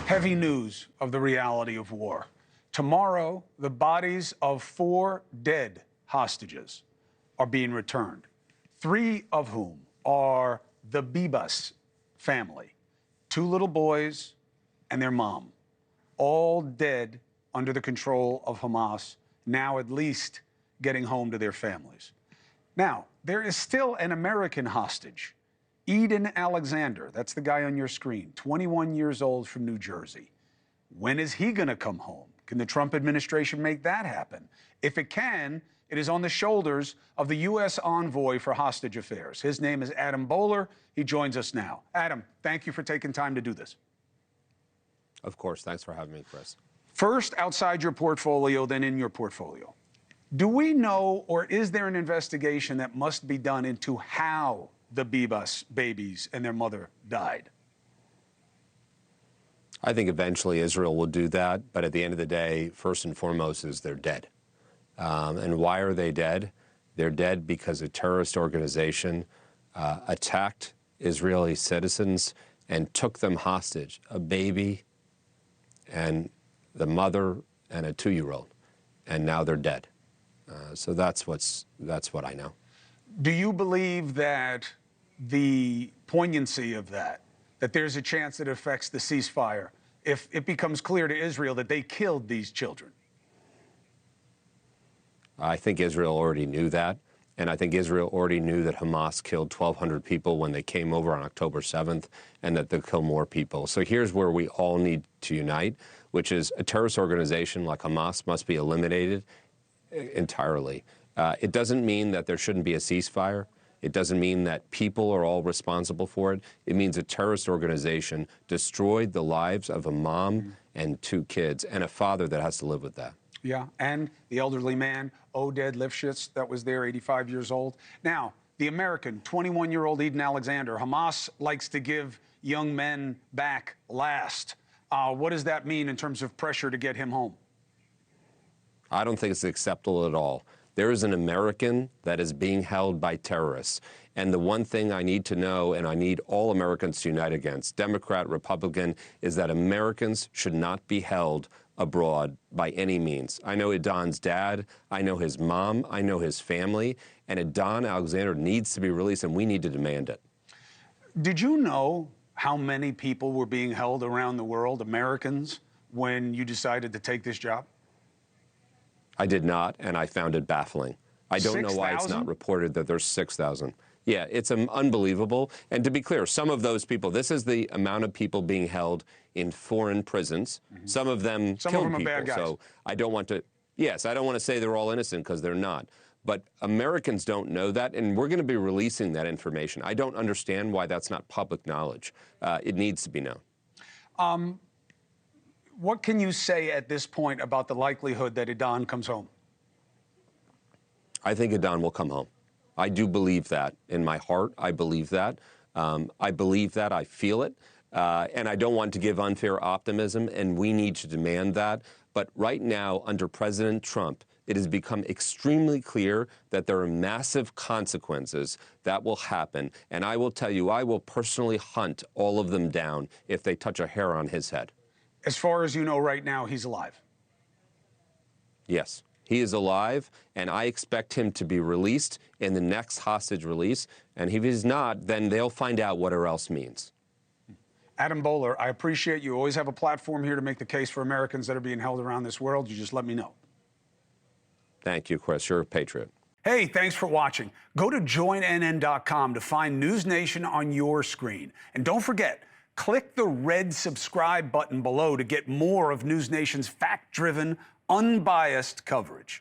Heavy news of the reality of war. Tomorrow, the bodies of 4 dead hostages are being returned, 3 of whom are the Bibas family, 2 little boys and their mom, all dead under the control of Hamas, now at least getting home to their families. Now, there is still an American hostage, Eden Alexander. That's the guy on your screen, 21 years old from New Jersey. When is he going to come home? Can the Trump administration make that happen? If it can, it is on the shoulders of the U.S. Envoy for Hostage Affairs. His name is Adam Boehler. He joins us now. Adam, thank you for taking time to do this. Of course. Thanks for having me, Chris. First, outside your portfolio, then in your portfolio. Do we know, or is there an investigation that must be done into how the Bibas babies and their mother died? I think eventually Israel will do that, but at the end of the day, first and foremost is they're dead. And why are they dead? They're dead because a terrorist organization attacked Israeli citizens and took them hostage, a baby and the mother and a 2-year-old, and now they're dead. So that's what I know. Do you believe that the poignancy of that there's a chance that it affects the ceasefire if it becomes clear to Israel that they killed these children? I think Israel already knew that, and I think Israel already knew that Hamas killed 1,200 people when they came over on October 7th, and that they'll kill more people. So here's where we all need to unite, which is a terrorist organization like Hamas must be eliminated entirely. It doesn't mean that there shouldn't be a ceasefire. It doesn't mean that people are all responsible for it. It means a terrorist organization destroyed the lives of a mom and 2 kids and a father that has to live with that. Yeah, and the elderly man, Oded Lifshitz, that was there, 85 years old. Now, the American, 21-year-old Eden Alexander, Hamas likes to give young men back last. What does that mean in terms of pressure to get him home? I don't think it's acceptable at all. There is an American that is being held by terrorists. And the one thing I need to know, and I need all Americans to unite against, Democrat, Republican, is that Americans should not be held abroad by any means. I know Edan's dad, I know his mom, I know his family, and Eden Alexander needs to be released, and we need to demand it. Did you know how many people were being held around the world, Americans, when you decided to take this job? I did not, and I found it baffling. I don't know why it's 6,000? not reported that there's 6,000. Yeah, it's unbelievable. And to be clear, some of those people, this is the amount of people being held in foreign prisons. Some of them killed people. Bad guys. So I don't want to, yes, I don't want to say they're all innocent because they're not. But Americans don't know that, and we're going to be releasing that information. I don't understand why that's not public knowledge. It needs to be known. What can you say at this point about the likelihood that Eden comes home? I think Eden will come home. I do believe that. In my heart, I believe that. I believe that. I feel it. And I don't want to give unfair optimism, and we need to demand that. But right now, under President Trump, it has become extremely clear that there are massive consequences that will happen. And I will tell you, I will personally hunt all of them down if they touch a hair on his head. As far as you know right now, he's alive? Yes, he is alive, and I expect him to be released in the next hostage release. And if he's not, then they'll find out what or else means. Adam Boehler, I appreciate you always have a platform here to make the case for Americans that are being held around this world. You just let me know. Thank you, Chris. You're a patriot. Hey, thanks for watching. Go to joinnn.com to find NewsNation on your screen. And don't forget, click the red subscribe button below to get more of NewsNation's fact-driven, unbiased coverage.